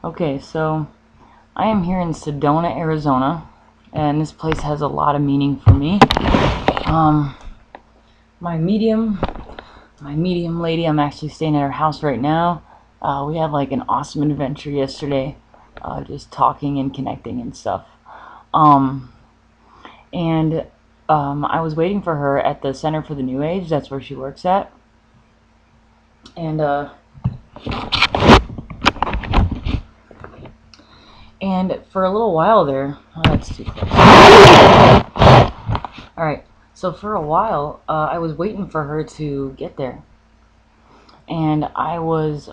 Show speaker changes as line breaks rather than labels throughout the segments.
Okay, so I am here in Sedona, Arizona, and this place has a lot of meaning for me. Um, my medium, my medium lady, I'm actually staying at her house right now. We had like an awesome adventure yesterday, just talking and connecting and stuff. Um, and I was waiting for her at the Center for the New Age. That's where she works at, and for a little while there, oh, that's too close. All right. So for a while, I was waiting for her to get there, and I was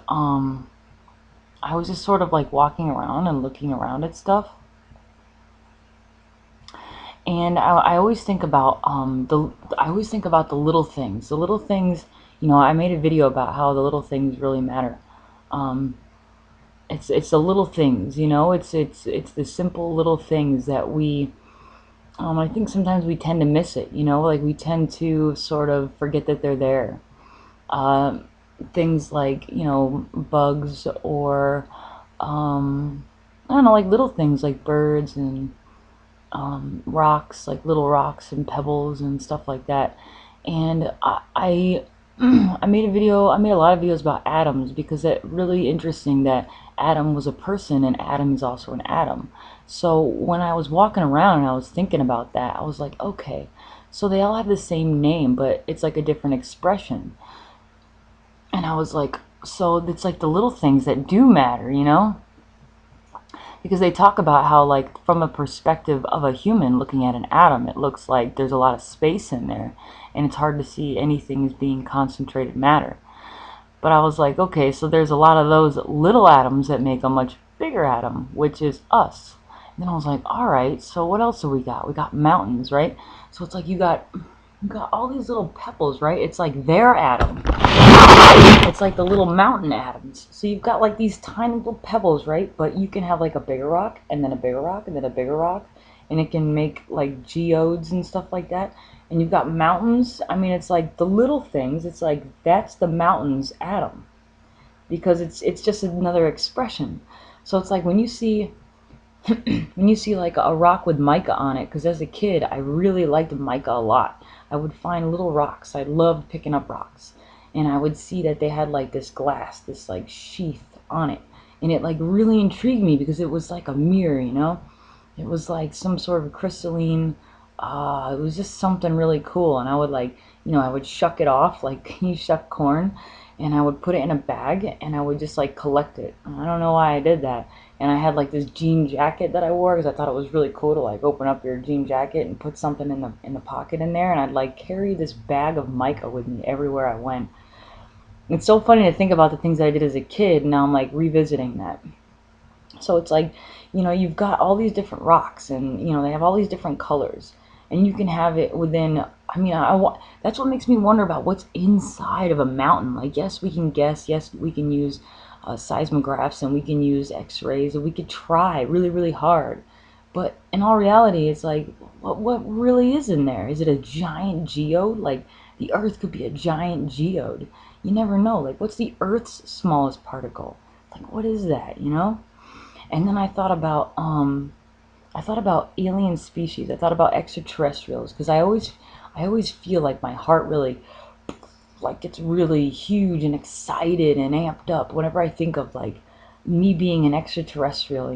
just sort of like walking around and looking around at stuff, and I always think about I always think about the little things. The little things, I made a video about how the little things really matter. Um, it's the little things, it's the simple little things that we. I think sometimes we tend to miss it, like we tend to sort of forget that they're there. Uh, Things like, bugs or, I don't know, like little things like birds and rocks, like little rocks and pebbles and stuff like that. And I made a video, I made a lot of videos about atoms because it's really interesting that Adam was a person and Adam is also an atom. So when I was walking around and I was thinking about that, I was like, okay, so they all have the same name, but it's like a different expression. And I was like, so it's like the little things that do matter, Because they talk about how, like, from a perspective of a human looking at an atom, it looks like there's a lot of space in there, and it's hard to see anything as being concentrated matter. But I was like, okay, so there's a lot of those little atoms that make a much bigger atom, which is us. And then I was like, all right, so what else do we got? We got mountains, right? So it's like you got all these little pebbles, right? It's like their atom. It's like the little mountain atoms. So you've got like these tiny little pebbles, right? But you can have like a bigger rock and then a bigger rock and then a bigger rock. And it can make like geodes and stuff like that. And you've got mountains. I mean, it's like the little things. It's like that's the mountain's atom. Because it's just another expression. So it's like when you see like a rock with mica on it, because as a kid I really liked mica a lot. I would find little rocks. I loved picking up rocks, and I would see that they had like this glass, this like sheath on it, and it like really intrigued me because it was like a mirror. It was like some sort of crystalline. It was just something really cool, and I would like, I would shuck it off like you shuck corn, and I would put it in a bag, and I would just like collect it. And I don't know why I did that. And I had like this jean jacket that I wore because I thought it was really cool to like open up your jean jacket and put something in the pocket in there, and I'd like carry this bag of mica with me everywhere I went. It's so funny to think about the things that I did as a kid, and now I'm like revisiting that. So it's like, you've got all these different rocks, and they have all these different colors, and you can have it within. I mean, I want. That's what makes me wonder about what's inside of a mountain. Like, yes, we can guess. Yes, we can use seismographs, and we can use X-rays, and we could try really, really hard. But in all reality, it's like, what really is in there? Is it a giant geode? Like, the Earth could be a giant geode. You never know. Like, what's the Earth's smallest particle? Like, what is that? And then I thought about alien species. I thought about extraterrestrials because I always feel like my heart really like gets really huge and excited and amped up whenever I think of like me being an extraterrestrial.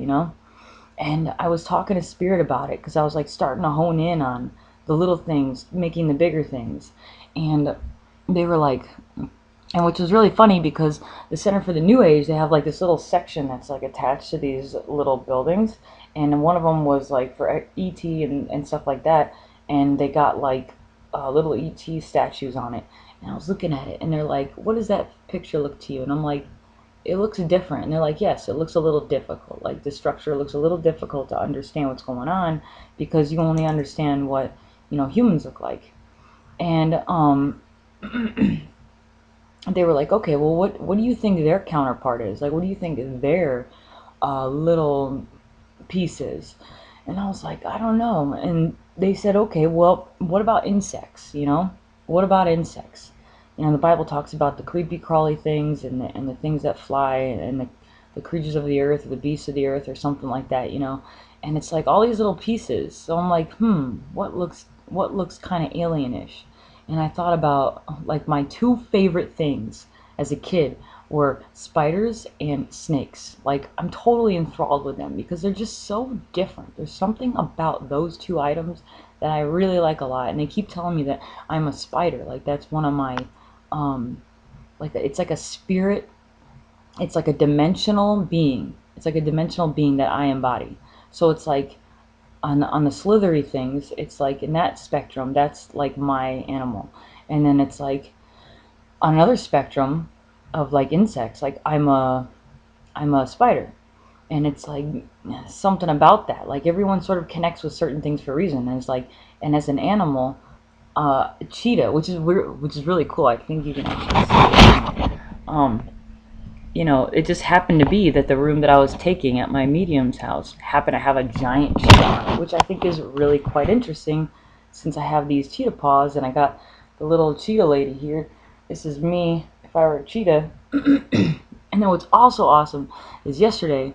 And I was talking to Spirit about it because I was like starting to hone in on the little things, making the bigger things. And they were like, and which was really funny because the Center for the New Age, they have like this little section that's like attached to these little buildings, and one of them was like for ET and stuff like that, and they got like little ET statues on it. And I was looking at it, and they're like, "What does that picture look to you?" And I'm like, "It looks different." And they're like, "Yes, it looks a little difficult. Like the structure looks a little difficult to understand what's going on because you only understand what humans look like." And they were like, okay, well, what do you think their counterpart is? Like, what do you think their little piece is? And I was like, I don't know. And they said, okay, well, what about insects? What about insects? The Bible talks about the creepy crawly things and the things that fly and the creatures of the earth or the beasts of the earth or something like that, you know. And it's like all these little pieces. So I'm like, what looks kind of alienish? And I thought about like my two favorite things as a kid were spiders and snakes. Like I'm totally enthralled with them because they're just so different. There's something about those two items that I really like a lot. And they keep telling me that I'm a spider. Like that's one of my like it's like a spirit, it's like a dimensional being. It's like a dimensional being that I embody. So it's like on the slithery things, it's like in that spectrum, that's like my animal. And then it's like on another spectrum of like insects, like I'm a spider. And it's like something about that. Like everyone sort of connects with certain things for a reason. And it's like, and as an animal, cheetah, which is weird, which is really cool. I think you can actually see it. You know, it just happened to be that the room that I was taking at my medium's house happened to have a giant cheetah on it, which I think is really quite interesting since I have these cheetah paws and I got the little cheetah lady here. This is me if I were a cheetah. And then what's also awesome is yesterday,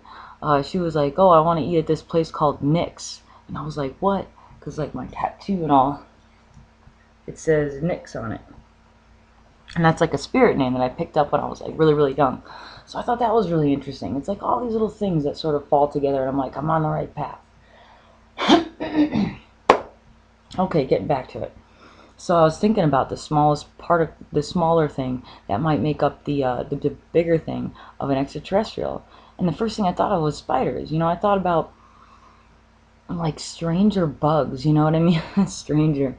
she was like, oh, I want to eat at this place called Nick's. And I was like, what? Because like my tattoo and all, it says Nick's on it. And that's like a spirit name that I picked up when I was like really, really young. So I thought that was really interesting. It's like all these little things that sort of fall together, and I'm like, I'm on the right path. Okay, getting back to it. So I was thinking about the smallest part of the smaller thing that might make up the bigger thing of an extraterrestrial. And the first thing I thought of was spiders. You know, I thought about like stranger bugs, you know what I mean? Stranger.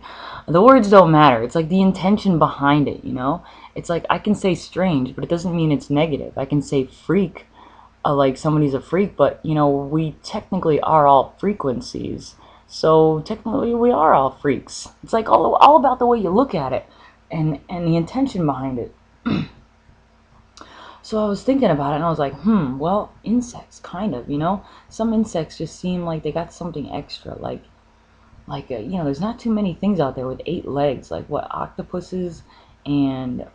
The words don't matter. It's like the intention behind it, you know? It's like I can say strange, but it doesn't mean it's negative. I can say freak, like somebody's a freak, but you know, we technically are all frequencies. So technically we are all freaks. It's like all about the way you look at it and the intention behind it. So I was thinking about it and I was like, well, insects, kind of, you know? Some insects just seem like they got something extra, you know, there's not too many things out there with 8 legs, like what, octopuses and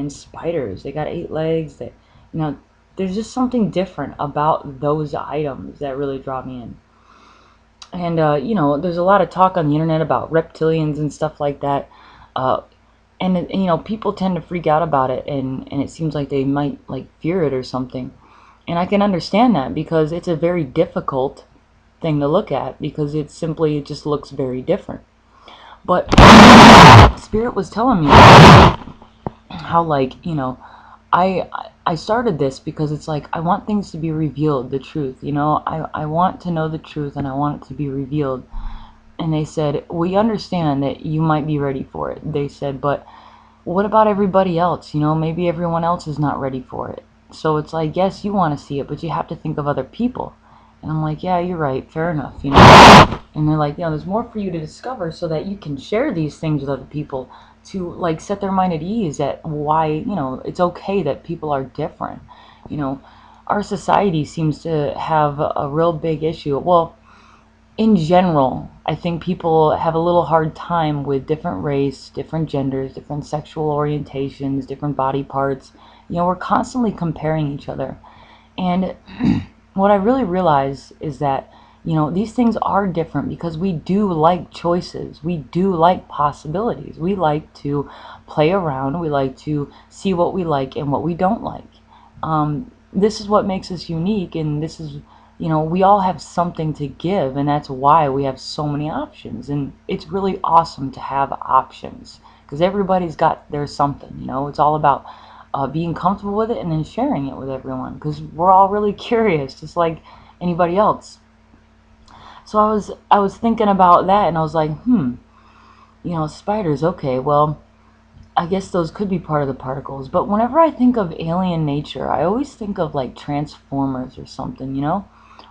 spiders. They got 8 legs that, you know, there's just something different about those items that really draw me in. And, you know, there's a lot of talk on the internet about reptilians and stuff like that. Uh, and you know, people tend to freak out about it, and it seems like they might like fear it or something. And I can understand that because it's a very difficult thing to look at because it just looks very different. But Spirit was telling me how, like, you know, I started this because it's like I want things to be revealed, the truth, you know. I want to know the truth and I want it to be revealed. And they said, we understand that you might be ready for it. They said, but what about everybody else? You know, maybe everyone else is not ready for it. So it's like, yes, you want to see it, but you have to think of other people. And I'm like, yeah, you're right, fair enough, you know. And they're like, you know, there's more for you to discover so that you can share these things with other people to like set their mind at ease at why, you know, it's okay that people are different. You know, our society seems to have a real big issue. Well, in general, I think people have a little hard time with different race, different genders, different sexual orientations, different body parts. You know, we're constantly comparing each other. And what I really realize is that, you know, these things are different because we do like choices. We do like possibilities. We like to play around. We like to see what we like and what we don't like. This is what makes us unique, and this is, you know, we all have something to give, and that's why we have so many options. And it's really awesome to have options because everybody's got their something, you know. It's all about being comfortable with it and then sharing it with everyone because we're all really curious, just like anybody else. So I was thinking about that, and I was like, you know, spiders. Okay, well, I guess those could be part of the particles. But whenever I think of alien nature, I always think of like Transformers or something, you know.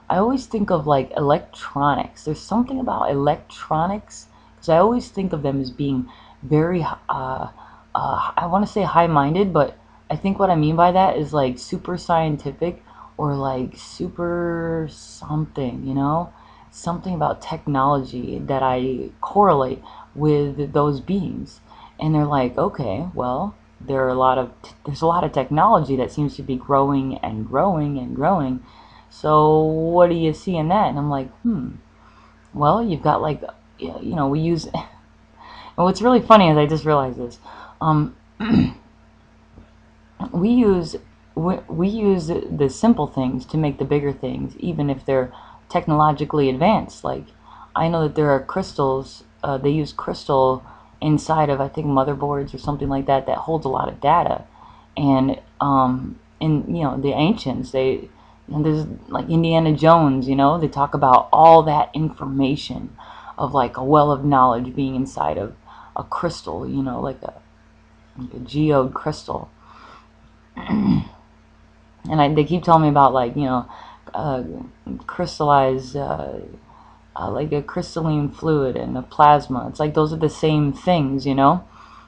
I always think of like electronics. There's something about electronics because I always think of them as being very, I want to say high-minded, but I think what I mean by that is like super scientific or like super something, you know? Something about technology that I correlate with those beings. And they're like, okay, well, there's a lot of technology that seems to be growing and growing and growing. So what do you see in that? And I'm like, well, you've got like, we use. And what's really funny is I just realized this. Um, we use we use the simple things to make the bigger things, even if they're technologically advanced. Like, I know that there are crystals. They use crystal inside of, I think, motherboards or something like that, that holds a lot of data. And in the ancients, and there's like Indiana Jones. They talk about all that information of like a well of knowledge being inside of a crystal. Like a geode crystal. And they keep telling me about like uh, crystallized like a crystalline fluid and the plasma. It's like those are the same things. And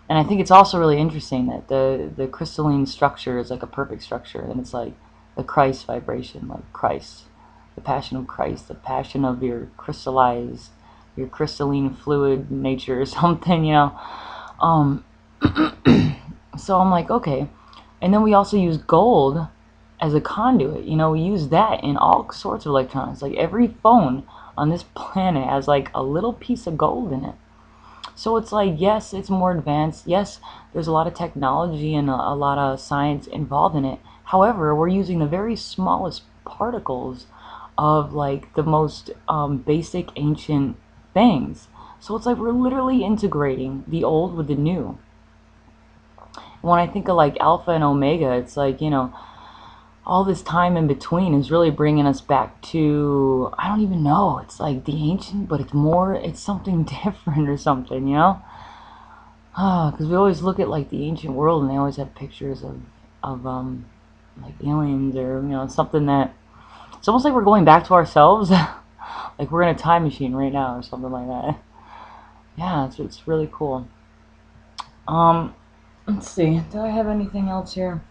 I think it's also really interesting that the crystalline structure is like a perfect structure, and it's like the Christ vibration, like Christ, the passion of Christ, the passion of your crystalline fluid nature or something. Um, so I'm like, okay. And then we also use gold as a conduit. We use that in all sorts of electronics. Like every phone on this planet has like a little piece of gold in it. So it's like, yes, it's more advanced. Yes, there's a lot of technology and a lot of science involved in it. However, we're using the very smallest particles of like the most basic ancient things. So it's like we're literally integrating the old with the new. When I think of like alpha and omega, it's like, all this time in between is really bringing us back to, I don't even know, it's like the ancient, but it's something different or something. Because we always look at like the ancient world and they always have pictures of like aliens or something that it's almost like we're going back to ourselves. Like we're in a time machine right now or something like that. Yeah, it's really cool. Let's see, do I have anything else here?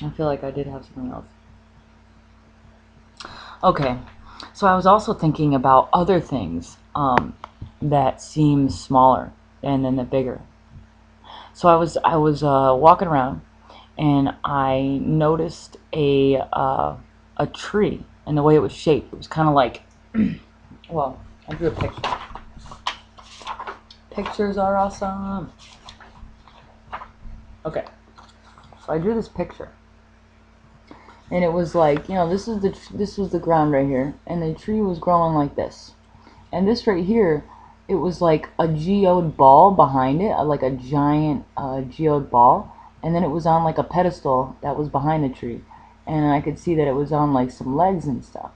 I feel like I did have something else. Okay, so I was also thinking about other things that seem smaller and then the bigger. So I was walking around and I noticed a tree and the way it was shaped. It was kind of like, well, I drew a picture. Pictures are awesome. Okay, so I drew this picture. And it was like, this was the ground right here, and the tree was growing like this. And this right here, it was like a geode ball behind it, like a giant geode ball, and then it was on like a pedestal that was behind the tree. And I could see that it was on like some legs and stuff.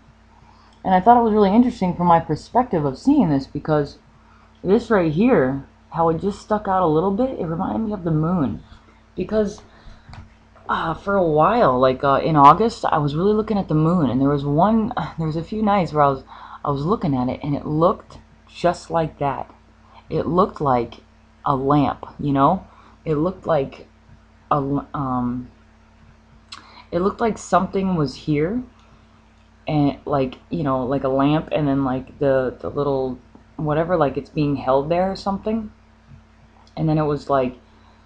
And I thought it was really interesting from my perspective of seeing this, because this right here, how it just stuck out a little bit, it reminded me of the moon. Because for a while, like in August, I was really looking at the moon, and there was a few nights where I was looking at it, and it looked just like that. It looked like a lamp. It looked like a it looked like something was here, and like like a lamp, and then like the little whatever, like it's being held there or something, and then it was like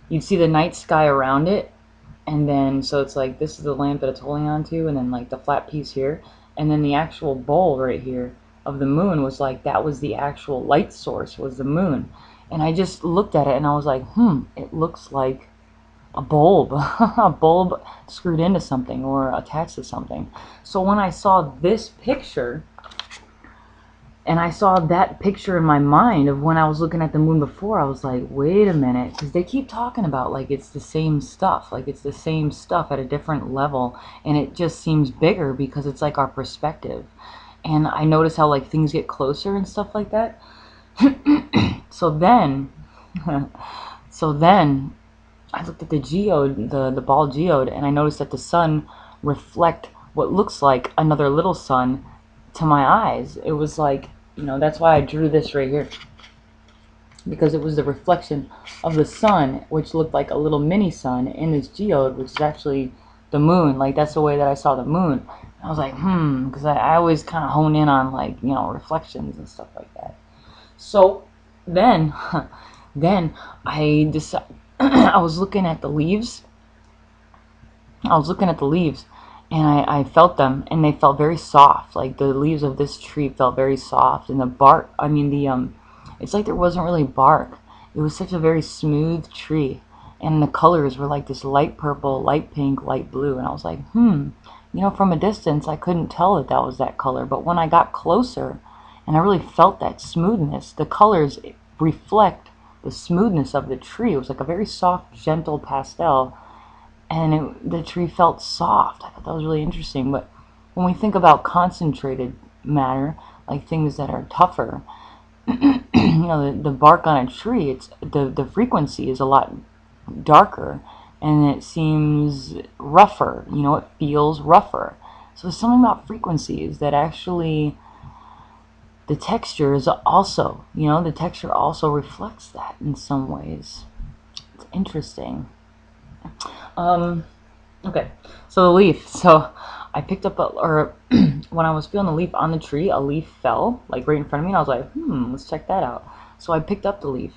you'd see the night sky around it. And then, so it's like, this is the lamp that it's holding on to, and then like the flat piece here, and then the actual bowl right here of the moon was like, that was the actual light source, was the moon. And I just looked at it and I was like, it looks like a bulb, a bulb screwed into something or attached to something. So when I saw this picture, and I saw that picture in my mind of when I was looking at the moon before, I was like, wait a minute, because they keep talking about like it's the same stuff, like it's the same stuff at a different level, and it just seems bigger because it's like our perspective. And I notice how like things get closer and stuff like that. So then, so then I looked at the geode, the ball geode, and I noticed that the sun reflect what looks like another little sun to my eyes. It was like, that's why I drew this right here, because it was the reflection of the sun, which looked like a little mini sun in this geode, which is actually the moon. Like that's the way that I saw the moon. And I was like, because I always kind of hone in on like reflections and stuff like that. So then then I decided, I was looking at the leaves. I was looking at the leaves, and I felt them, and they felt very soft. Like the leaves of this tree felt very soft, and the bark, I mean it's like there wasn't really bark. It was such a very smooth tree, and the colors were like this light purple, light pink, light blue, and I was like, from a distance I couldn't tell that that was that color, but when I got closer, and I really felt that smoothness, the colors reflect the smoothness of the tree. It was like a very soft, gentle pastel, and the tree felt soft. I thought that was really interesting. But when we think about concentrated matter, like things that are tougher, the bark on a tree, it's the frequency is a lot darker, and it seems rougher. It feels rougher. So there's something about frequencies that actually the texture is also, the texture also reflects that in some ways. It's interesting. Okay, so the leaf. So I picked up when I was feeling the leaf on the tree, a leaf fell like right in front of me, and I was like, let's check that out. So I picked up the leaf,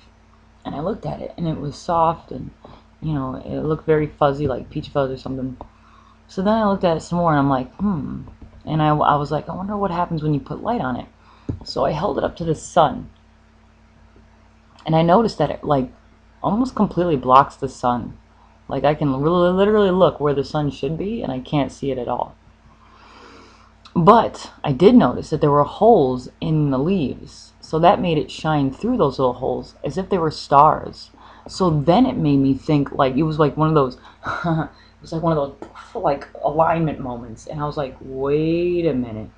and I looked at it, and it was soft, and it looked very fuzzy, like peach fuzz or something. So then I looked at it some more, and I'm like, and I was like, I wonder what happens when you put light on it. So I held it up to the sun, and I noticed that it like almost completely blocks the sun. Like I can really literally look where the sun should be, and I can't see it at all. But I did notice that there were holes in the leaves, so that made it shine through those little holes as if they were stars. So then it made me think, like it was like one of those it was like one of those like alignment moments, and I was like, wait a minute.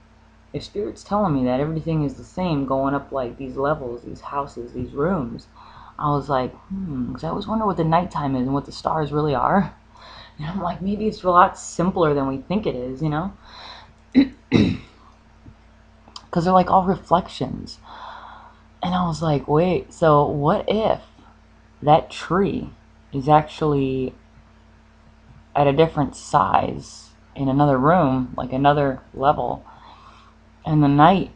If Spirit's telling me that everything is the same going up like these levels, these houses, these rooms, I was like, because I always wonder what the nighttime is and what the stars really are. And I'm like, maybe it's a lot simpler than we think it is, Because they're like all reflections. And I was like, wait, so what if that tree is actually at a different size in another room, like another level, and the night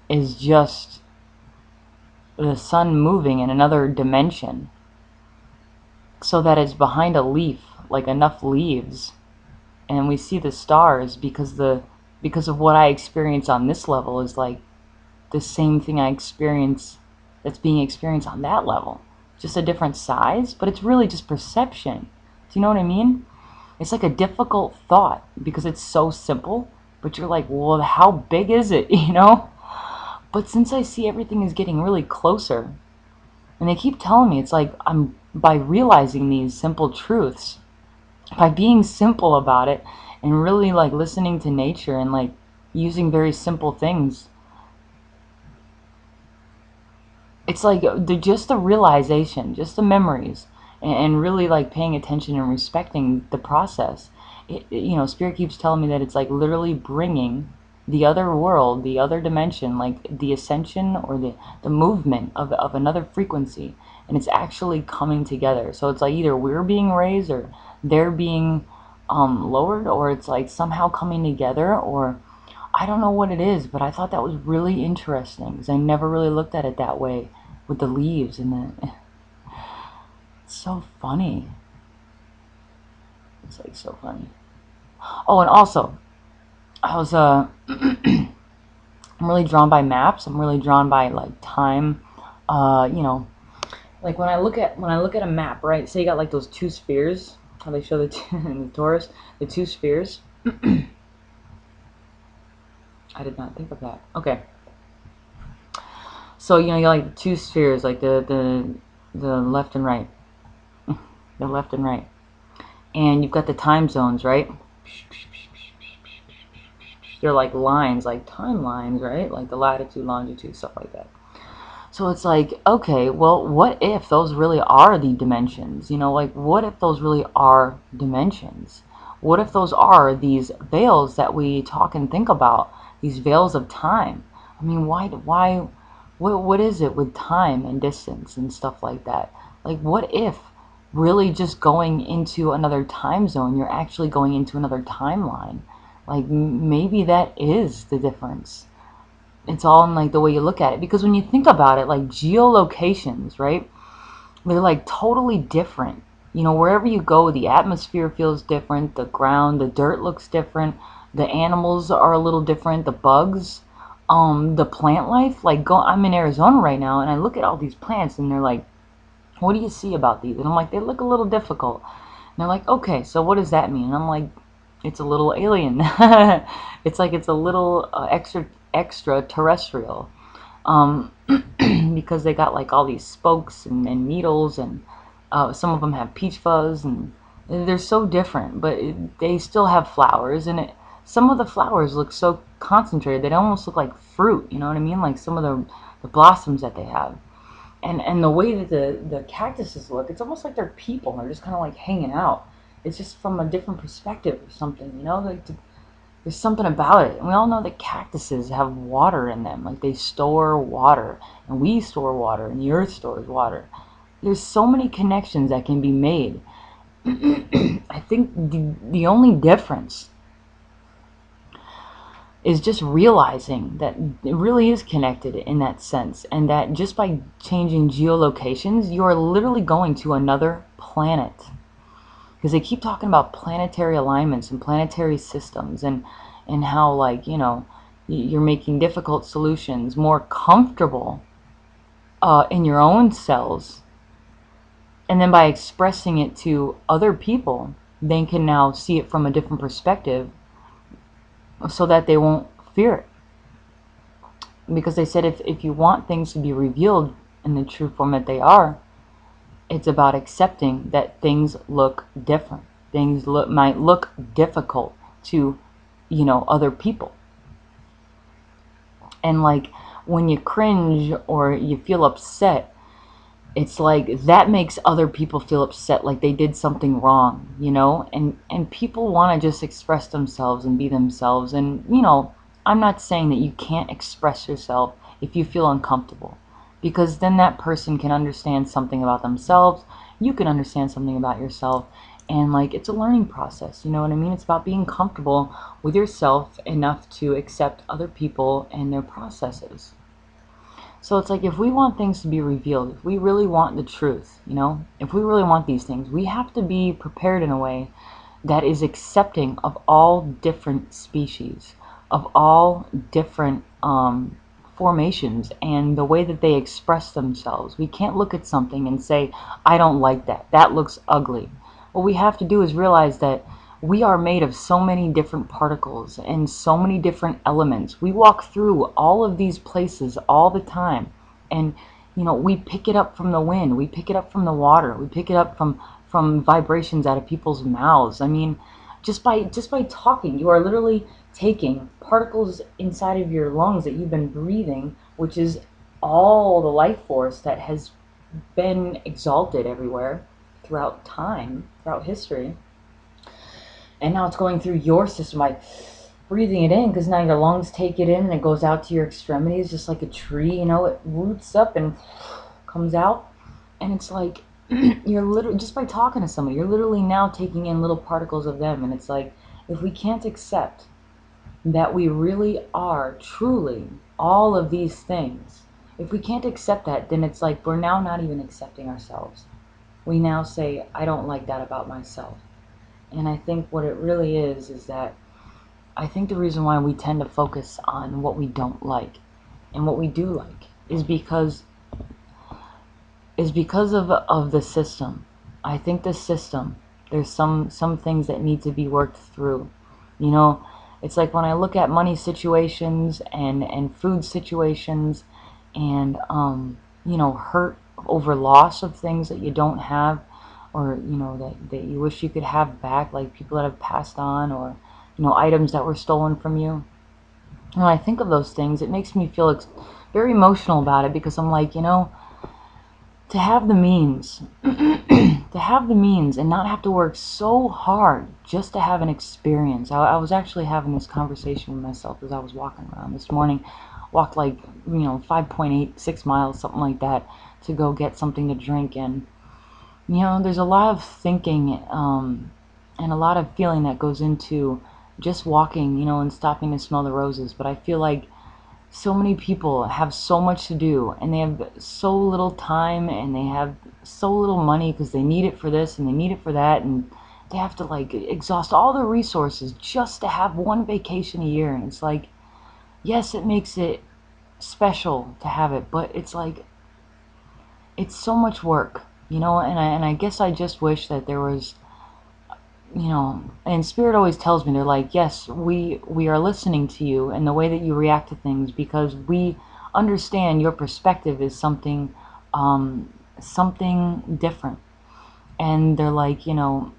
is just the sun moving in another dimension, so that it's behind a leaf, like enough leaves, and we see the stars because of what I experience on this level is like the same thing I experience that's being experienced on that level, just a different size, but it's really just perception. Do you know what I mean? It's like a difficult thought because it's so simple, but you're like, well, how big is it, But since I see everything is getting really closer, and they keep telling me, it's like I'm by realizing these simple truths, by being simple about it, and really like listening to nature and like using very simple things. It's like just the realization, just the memories, and really like paying attention and respecting the process. Spirit keeps telling me that it's like literally bringing the other world, the other dimension, like the ascension or the movement of another frequency, and it's actually coming together. So it's like either we're being raised or they're being lowered, or it's like somehow coming together, or I don't know what it is, but I thought that was really interesting because I never really looked at it that way with the leaves and it's so funny. It's like so funny. Oh, and also, I was I'm really drawn by maps. I'm really drawn by like time. Like when I look at a map, right? Say you got like those two spheres, how they show in the Taurus, the two spheres. I did not think of that. Okay. So you got like the two spheres, like the left and right, the left and right, and you've got the time zones, right? They're like lines, like timelines, right? Like the latitude, longitude, stuff like that. So it's like, okay, well, what if those really are the dimensions? Like what if those really are dimensions? What if those are these veils that we talk and think about? These veils of time. I mean, why, what is it with time and distance and stuff like that? Like, what if really just going into another time zone, you're actually going into another timeline? Like, maybe that is the difference. It's all in like the way you look at it, because when you think about it, like geolocations, right? They're like totally different You know, wherever you go, the atmosphere feels different, the ground, the dirt looks different, the animals are a little different, the bugs, the plant life. Like, I'm in Arizona right now, and I look at all these plants, and they're like, what do you see about these? And I'm like, they look a little difficult. And they're like, okay, so what does that mean? And I'm like, it's a little alien. It's like it's a little extraterrestrial. Um, because they got like all these spokes and needles, and some of them have peach fuzz, and they're so different, but they still have flowers, and some of the flowers look so concentrated, they almost look like fruit, you know what I mean? Like some of the blossoms that they have. And the way that the cactuses look, it's almost like they're people. They're just kind of like hanging out. It's just from a different perspective or something, you know? Like there's something about it. And we all know that cactuses have water in them. Like they store water, and we store water, and the earth stores water. There's so many connections that can be made. I think the only difference is just realizing that it really is connected in that sense, and that just by changing geolocations, you are literally going to another planet. Because they keep talking about planetary alignments and planetary systems, and how, like, you know, you're making difficult solutions more comfortable in your own cells, and then by expressing it to other people, they can now see it from a different perspective, so that they won't fear it. Because they said if you want things to be revealed in the true form that they are, it's about accepting that things look different. Things might look difficult to, you know, other people. And like when you cringe or you feel upset, it's like that makes other people feel upset, like they did something wrong, you know? And people want to just express themselves and be themselves. And, you know, I'm not saying that you can't express yourself if you feel uncomfortable, because then that person can understand something about themselves, you can understand something about yourself, and like it's a learning process, you know what I mean? It's about being comfortable with yourself enough to accept other people and their processes. So it's like if we want things to be revealed, if we really want the truth, you know, if we really want these things, we have to be prepared in a way that is accepting of all different species, of all different formations, and the way that they express themselves. We can't look at something and say, I don't like that. That looks ugly. What we have to do is realize that we are made of so many different particles and so many different elements. We walk through all of these places all the time. And, you know, we pick it up from the wind. We pick it up from the water. We pick it up from vibrations out of people's mouths. I mean, just by talking, you are literally taking particles inside of your lungs that you've been breathing, which is all the life force that has been exalted everywhere throughout time, throughout history. And now it's going through your system by breathing it in, because now your lungs take it in and it goes out to your extremities just like a tree, you know, it roots up and comes out. And it's like you're literally, just by talking to somebody, you're literally now taking in little particles of them. And it's like, if we can't accept that we really are truly all of these things, if we can't accept that, then it's like we're now not even accepting ourselves. We now say, I don't like that about myself. And I think what it really is that I think the reason why we tend to focus on what we don't like and what we do like is because of the system. I think the system, there's some things that need to be worked through. You know, it's like when I look at money situations and food situations, and you know, hurt over loss of things that you don't have, or you know, that you wish you could have back, like people that have passed on, or you know, items that were stolen from you. When I think of those things, it makes me feel very emotional about it, because I'm like, you know, to have the means, to have the means and not have to work so hard just to have an experience. I was actually having this conversation with myself as I was walking around this morning. Walked like, you know, 5.86 miles, something like that, to go get something to drink. And, you know, there's a lot of thinking and a lot of feeling that goes into just walking, you know, and stopping to smell the roses. But I feel like so many people have so much to do, and they have so little time, and they have so little money because they need it for this and they need it for that, and they have to like exhaust all their resources just to have one vacation a year. And it's like, yes, it makes it special to have it, but it's like, it's so much work, you know. And I guess I just wish that there was, you know, and Spirit always tells me, they're like, yes, we are listening to you and the way that you react to things, because we understand your perspective is something, something different. And they're like, you know,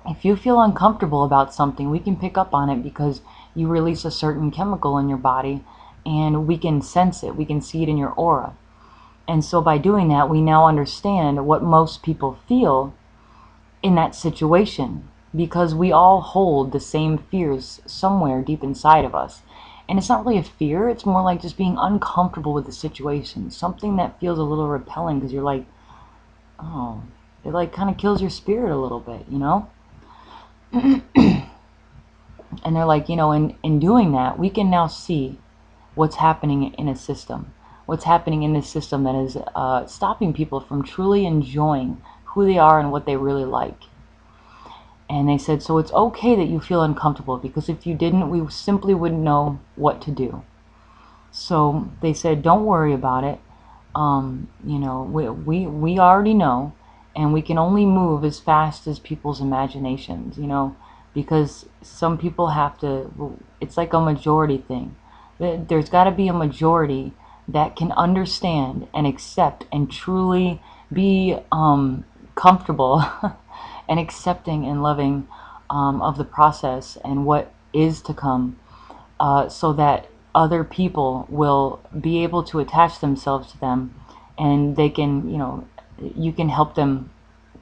if you feel uncomfortable about something, we can pick up on it because you release a certain chemical in your body, and we can sense it, we can see it in your aura. And so by doing that, we now understand what most people feel in that situation, because we all hold the same fears somewhere deep inside of us. And it's not really a fear, it's more like just being uncomfortable with the situation, something that feels a little repelling, because you're like, oh, it like kind of kills your spirit a little bit, you know. And they're like, you know, in doing that, we can now see what's happening in a system, what's happening in this system that is stopping people from truly enjoying who they are and what they really like. And they said, so it's okay that you feel uncomfortable, because if you didn't, we simply wouldn't know what to do. So they said, don't worry about it. You know, we already know, and we can only move as fast as people's imaginations, you know, because some people have to, it's like a majority thing. There's got to be a majority that can understand and accept and truly be comfortable and accepting and loving of the process and what is to come, so that other people will be able to attach themselves to them, and they can, you know, you can help them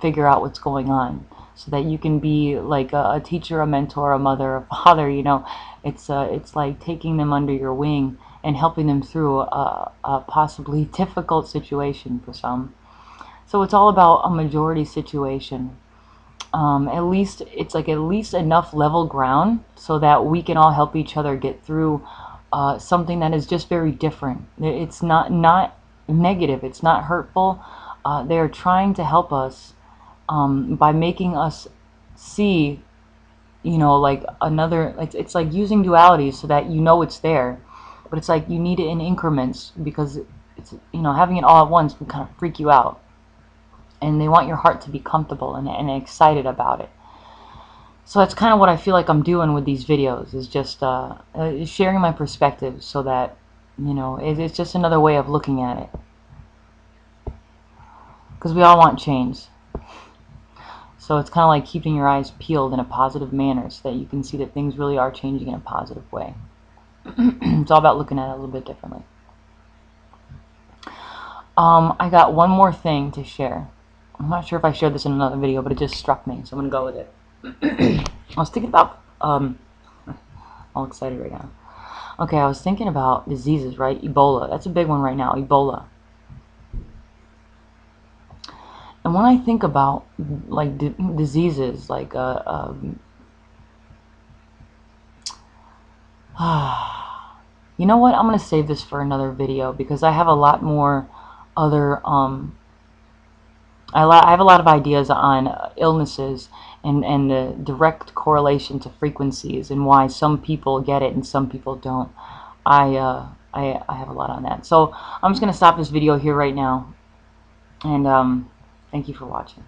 figure out what's going on, so that you can be like a teacher, a mentor, a mother, a father, you know. It's like taking them under your wing and helping them through a possibly difficult situation for some. So it's all about a majority situation. At least it's like at least enough level ground so that we can all help each other get through something that is just very different. It's not negative. It's not hurtful. They're trying to help us by making us see, you know, like another. It's like using duality so that you know it's there, but it's like you need it in increments, because it's, you know, having it all at once can kind of freak you out. And they want your heart to be comfortable and excited about it. So that's kind of what I feel like I'm doing with these videos, is just sharing my perspective, so that, you know, it's just another way of looking at it. Because we all want change. So it's kind of like keeping your eyes peeled in a positive manner, so that you can see that things really are changing in a positive way. It's all about looking at it a little bit differently. I got one more thing to share. I'm not sure if I shared this in another video, but it just struck me, so I'm going to go with it. I was thinking about, all excited right now. Okay, I was thinking about diseases, right? Ebola. That's a big one right now, Ebola. And when I think about, like, diseases, like, you know what? I'm going to save this for another video, because I have a lot more other, I have a lot of ideas on illnesses and the direct correlation to frequencies, and why some people get it and some people don't. I have a lot on that. So I'm just going to stop this video here right now, and thank you for watching.